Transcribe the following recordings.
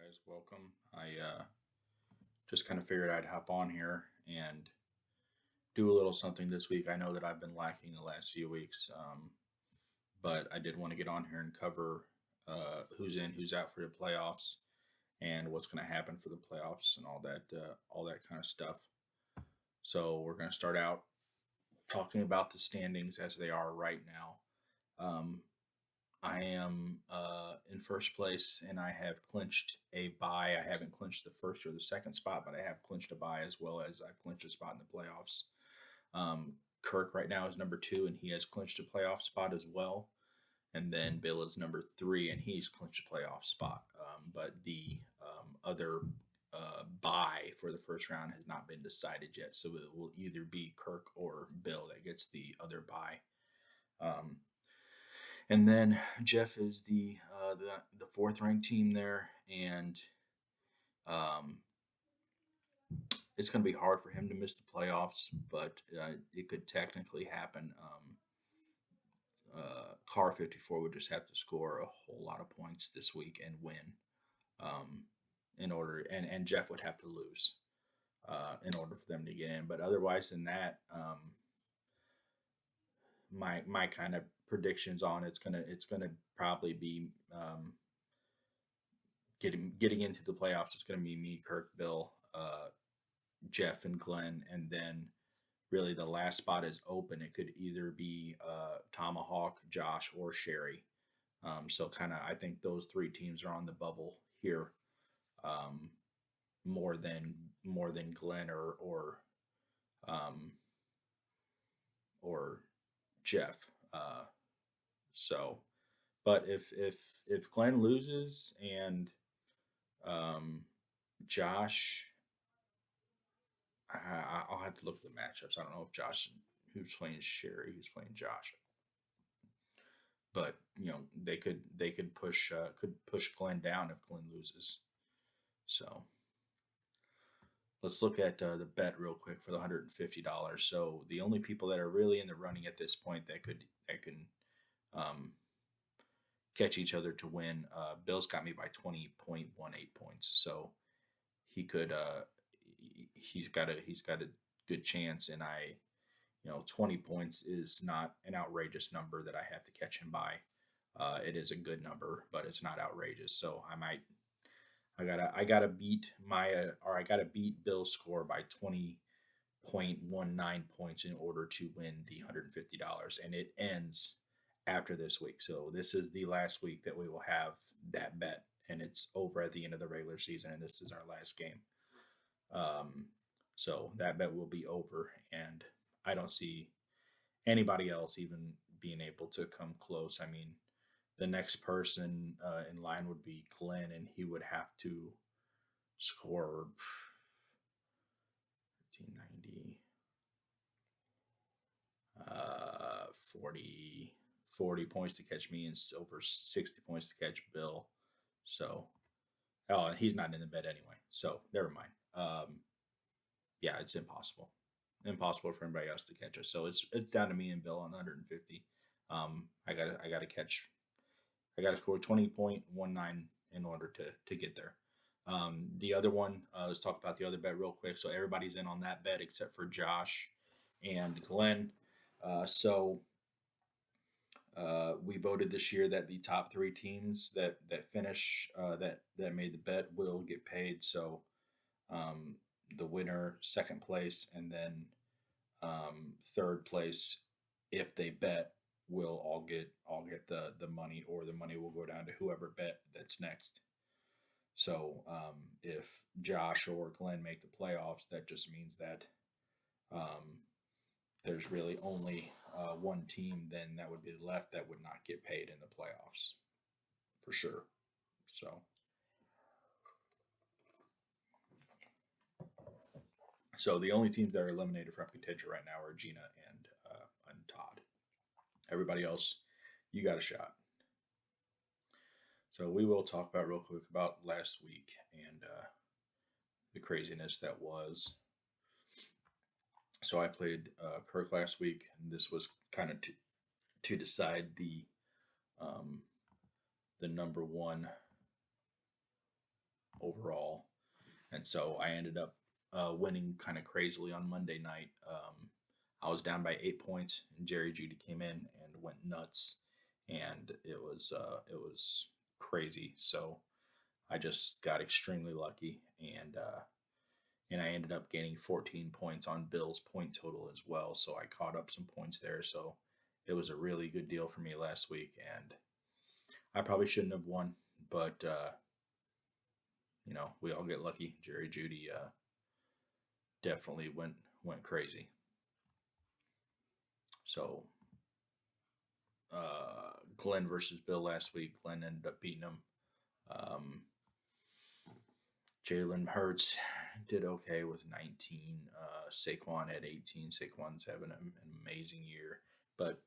guys. Welcome. I just kind of figured I'd hop on here and do a little something this week. I know that I've been lacking the last few weeks, but I did want to get on here and cover who's in, who's out for the playoffs, and what's going to happen for the playoffs and all that kind of stuff. So we're going to start out talking about the standings as they are right now. I am in first place, and I have clinched a bye. I haven't clinched the first or the second spot, but I have clinched a bye as well as I've clinched a spot in the playoffs. Kirk right now is number two, and he has clinched a playoff spot as well. And then Bill is number three, and he's clinched a playoff spot. But the other bye for the first round has not been decided yet, so it will either be Kirk or Bill that gets the other bye. Um, and then Jeff is the fourth ranked team there, and um, it's going to be hard for him to miss the playoffs, but it could technically happen. Car 54 would just have to score a whole lot of points this week and win, um, in order, and Jeff would have to lose in order for them to get in. But otherwise than that, my kind of predictions on it's gonna probably be getting into the playoffs. It's gonna be me, Kirk, Bill, Jeff, and Glenn, and then really the last spot is open. It could either be Tomahawk, Josh, or Sherry. So kind of I think those three teams are on the bubble here, um, more than Glenn um, or Jeff. So, but if Glenn loses and um, Josh, I'll have to look at the matchups. I don't know if Josh, who's playing Sherry, who's playing Josh, but they could push Glenn down if Glenn loses. So let's look at the bet real quick for the $150. So the only people that are really in the running at this point that can um, catch each other to win. Bill's got me by 20.18 points, so he could. He's got a good chance, and 20 points is not an outrageous number that I have to catch him by. It is a good number, but it's not outrageous. So I gotta beat or I gotta beat Bill's score by 20.19 points in order to win the $150, and it ends after this week. So this is the last week that we will have that bet, and it's over at the end of the regular season, and this is our last game. Um, so that bet will be over, and I don't see anybody else even being able to come close. I mean, the next person in line would be Glenn, and he would have to score 1590, 40 points to catch me, and over 60 points to catch Bill. So, oh, he's not in the bet anyway. So never mind. Yeah, it's impossible for anybody else to catch us. So it's down to me and Bill on 150. I gotta score 20.19 in order to get there. The other one, let's talk about the other bet real quick. So everybody's in on that bet except for Josh and Glenn. We voted this year that the top three teams that finish that made the bet will get paid. So um, the winner, second place, and then third place, if they bet, will all get the money, or the money will go down to whoever bet that's next. So if Josh or Glenn make the playoffs, that just means that um, there's really only one team then that would be left that would not get paid in the playoffs for sure. So the only teams that are eliminated from contention right now are Gina and Todd. Everybody else, you got a shot. So we will talk about real quick about last week and the craziness that was. So I played Kirk last week, and this was kind of to decide um, the number one overall. And so I ended up winning kind of crazily on Monday night. I was down by 8 points, and Jerry Judy came in and went nuts, and it was crazy. So I just got extremely lucky, and I ended up gaining 14 points on Bill's point total as well. So I caught up some points there. So it was a really good deal for me last week, and I probably shouldn't have won, but we all get lucky. Jerry Judy definitely went crazy. So Glenn versus Bill last week. Glenn ended up beating him. Um, Jalen Hurts did okay with 19. Saquon at 18. Saquon's having an amazing year, but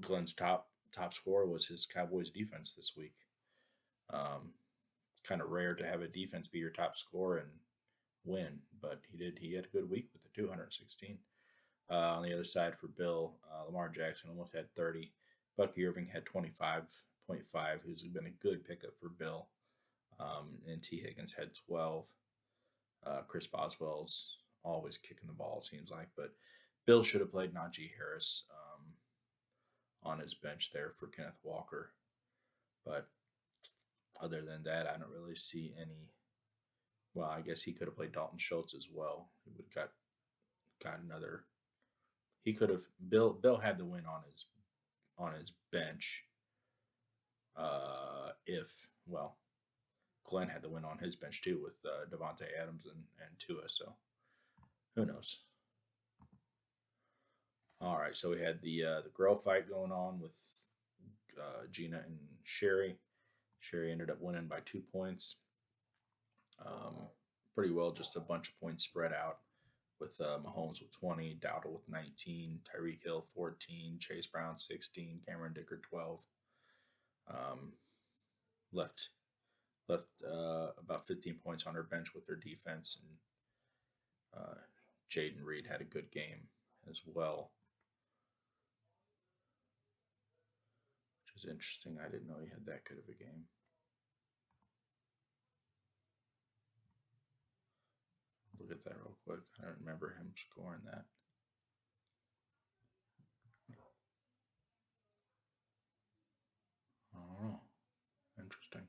Glenn's top score was his Cowboys defense this week. It's kind of rare to have a defense be your top scorer and win, but he did. He had a good week with the 216. On the other side for Bill, Lamar Jackson almost had 30. Bucky Irving had 25.5, who's been a good pickup for Bill. And T. Higgins had 12. Chris Boswell's always kicking the ball, it seems like. But Bill should have played Najee Harris on his bench there for Kenneth Walker. But other than that, I don't really see any. Well, I guess he could have played Dalton Schultz as well. He would have got another. He could have. Bill had the win on his bench. If well, Glenn had the win on his bench too with Devontae Adams and Tua. So who knows? All right, so we had the girl fight going on with Gina and Sherry. Sherry ended up winning by 2 points. Pretty well, just a bunch of points spread out with Mahomes with 20, Dowdle with 19, Tyreek Hill 14, Chase Brown 16, Cameron Dicker 12. Um, left about 15 points on her bench with their defense, and Jaden Reed had a good game as well, which is interesting. I didn't know he had that good of a game. Look at that real quick. I don't remember him scoring that. I don't know. Interesting.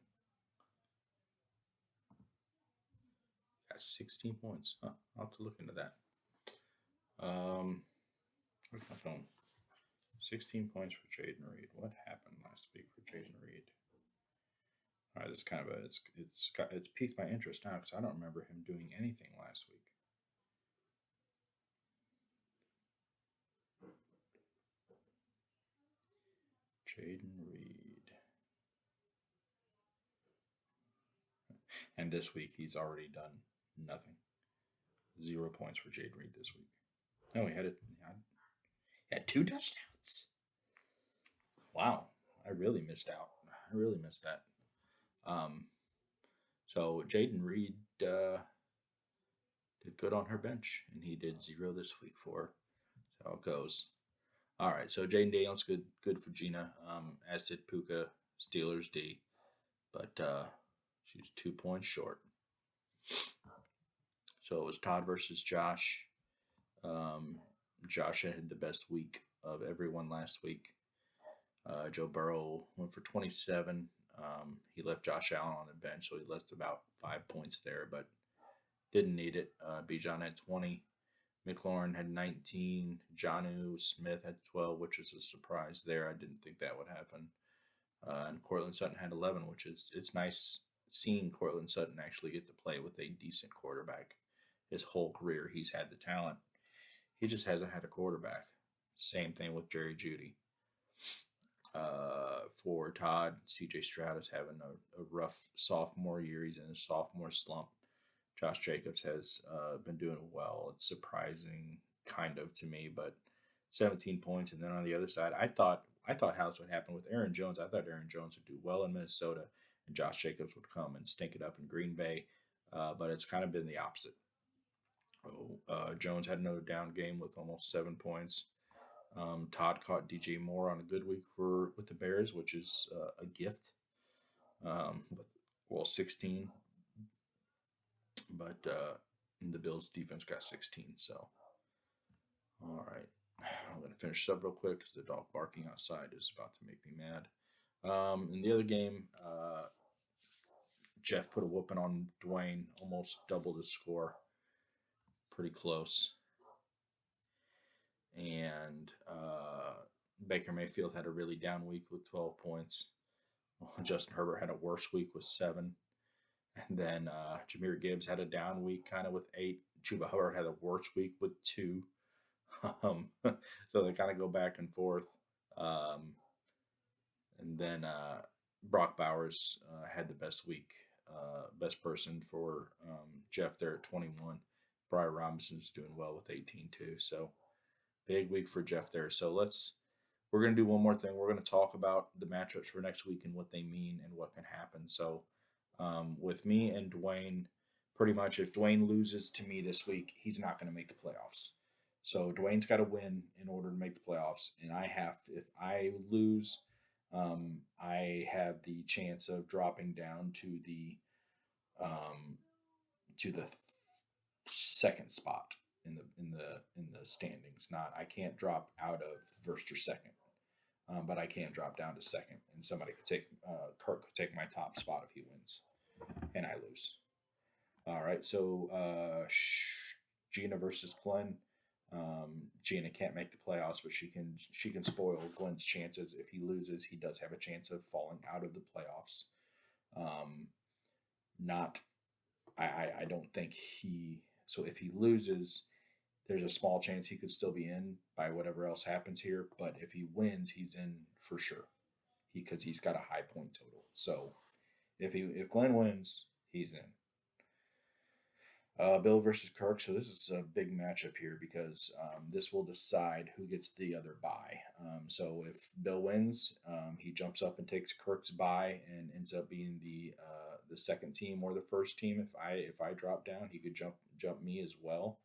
Got 16 points. Huh, I'll have to look into that. Where's my phone? 16 points for Jaden Reed. What happened last week for Jaden Reed? All right, it's kind of it's piqued my interest now because I don't remember him doing anything last week. Jaden Reed. And this week he's already done nothing. 0 points for Jaden Reed this week. No, he had 2 touchdowns. Wow, I really missed out. I really missed that. So Jaden Reed did good on her bench, and he did 0 this week for her. So it goes. All right, so Jaden Daniels good for Gina, as did Puka, Steelers D, but she's 2 points short. So it was Todd versus Josh. Josh had the best week of everyone last week. Joe Burrow went for 27. He left Josh Allen on the bench, so he left about 5 points there, but didn't need it. Bijan had 20. McLaurin had 19. Jonnu Smith had 12, which is a surprise there. I didn't think that would happen. And Cortland Sutton had 11, which it's nice seeing Cortland Sutton actually get to play with a decent quarterback. His whole career, he's had the talent. He just hasn't had a quarterback. Same thing with Jerry Judy. For Todd, CJ Stroud is having a rough sophomore year. He's in a sophomore slump. Josh Jacobs has been doing well. It's surprising, kind of, to me, but 17 points. And then on the other side, I thought how this would happen with Aaron Jones. I thought Aaron Jones would do well in Minnesota, and Josh Jacobs would come and stink it up in Green Bay. But it's kind of been the opposite. Jones had another down game with almost 7 points. Todd caught DJ Moore on a good week with the Bears, which is a gift. 16. but the Bills defense got 16. So, all right. I'm going to finish this up real quick because the dog barking outside is about to make me mad. In the other game, Jeff put a whooping on Dwayne, almost doubled the score. Pretty close. And Baker Mayfield had a really down week with 12 points. Justin Herbert had a worse week with 7. And then Jahmyr Gibbs had a down week kind of with 8. Chuba Hubbard had a worse week with 2. So they kind of go back and forth. And then Brock Bowers had the best week, best person for Jeff there at 21. Brian Robinson's doing well with 18 too. So big week for Jeff there. So we're going to do one more thing. We're going to talk about the matchups for next week and what they mean and what can happen. So with me and Dwayne, pretty much if Dwayne loses to me this week, he's not going to make the playoffs. So Dwayne's got to win in order to make the playoffs. And if I lose, I have the chance of dropping down to the second spot in the standings. I can't drop out of first or second, but I can drop down to second, and somebody could take Kirk could take my top spot if he wins, and I lose. All right, so Gina versus Glenn. Gina can't make the playoffs, but she can spoil Glenn's chances. If he loses, he does have a chance of falling out of the playoffs. I don't think he. So if he loses, there's a small chance he could still be in by whatever else happens here. But if he wins, he's in for sure, because he's got a high point total. So if Glenn wins, he's in. Bill versus Kirk. So this is a big matchup here because this will decide who gets the other bye. So if Bill wins, he jumps up and takes Kirk's bye and ends up being the second team or the first team. If I drop down, he could jump me as well.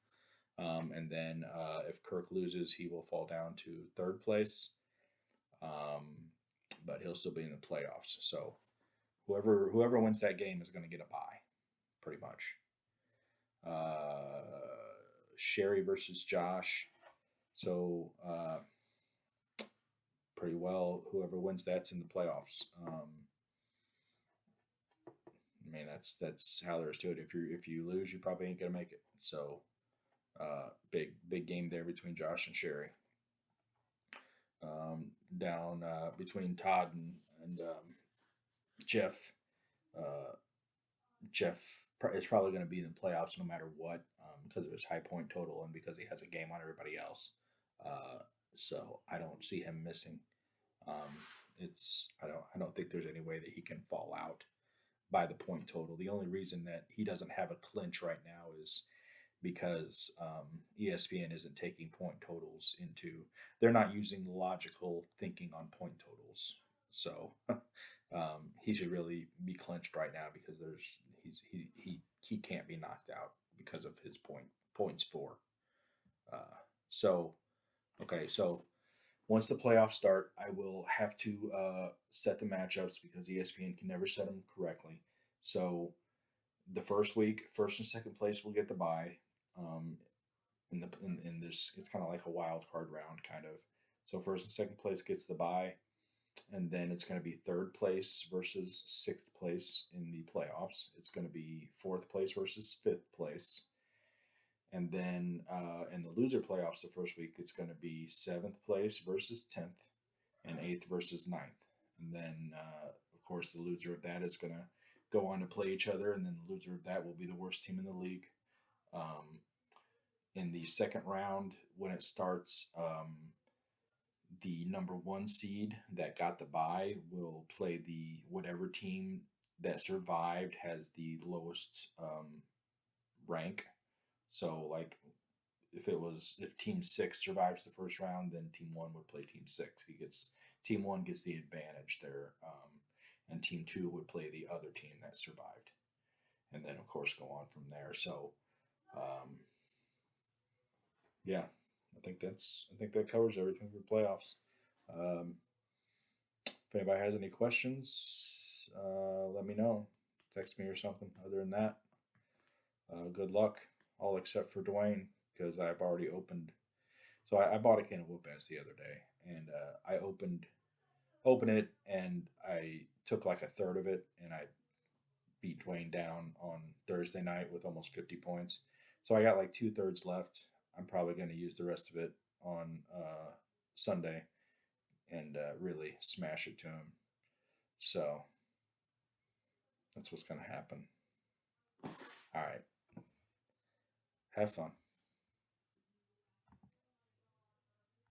And then if Kirk loses, he will fall down to third place. But he'll still be in the playoffs. So whoever wins that game is going to get a bye, pretty much. Sherry versus Josh. So pretty well, whoever wins that's in the playoffs. That's how there is to it. If you lose, you probably ain't gonna make it. So big game there between Josh and Sherry. Down between Todd and Jeff. Jeff is probably going to be in the playoffs no matter what, because of his high point total and because he has a game on everybody else. So I don't see him missing. I don't think there's any way that he can fall out by the point total. The only reason that he doesn't have a clinch right now is because ESPN isn't taking point totals into. They're not using logical thinking on point totals. So he should really be clinched right now because he can't be knocked out because of his points for. So once the playoffs start, I will have to set the matchups because ESPN can never set them correctly. So the first week, first and second place will get the bye. In this, it's kind of like a wild card round, kind of. So first and second place gets the bye, and then it's going to be third place versus sixth place in the playoffs. It's going to be fourth place versus fifth place. And then in the loser playoffs, the first week, it's going to be seventh place versus 10th and eighth versus 9th. And then, of course, the loser of that is going to go on to play each other. And then the loser of that will be the worst team in the league. In the second round, when it starts, the number 1 seed that got the bye will play the whatever team that survived has the lowest rank. So, like, if Team 6 survives the first round, then Team 1 would play Team 6. Team 1 gets the advantage there, and Team 2 would play the other team that survived, and then of course go on from there. So, yeah, I think that covers everything for playoffs. If anybody has any questions, let me know. Text me or something. Other than that, Good luck, all except for Dwayne, because I've already opened. So I bought a can of whoop ass the other day, and I opened it, and I took like a third of it, and I beat Dwayne down on Thursday night with almost 50 points. So I got like 2/3 left. I'm probably going to use the rest of it on Sunday and really smash it to him. So that's what's going to happen. All right. Have fun.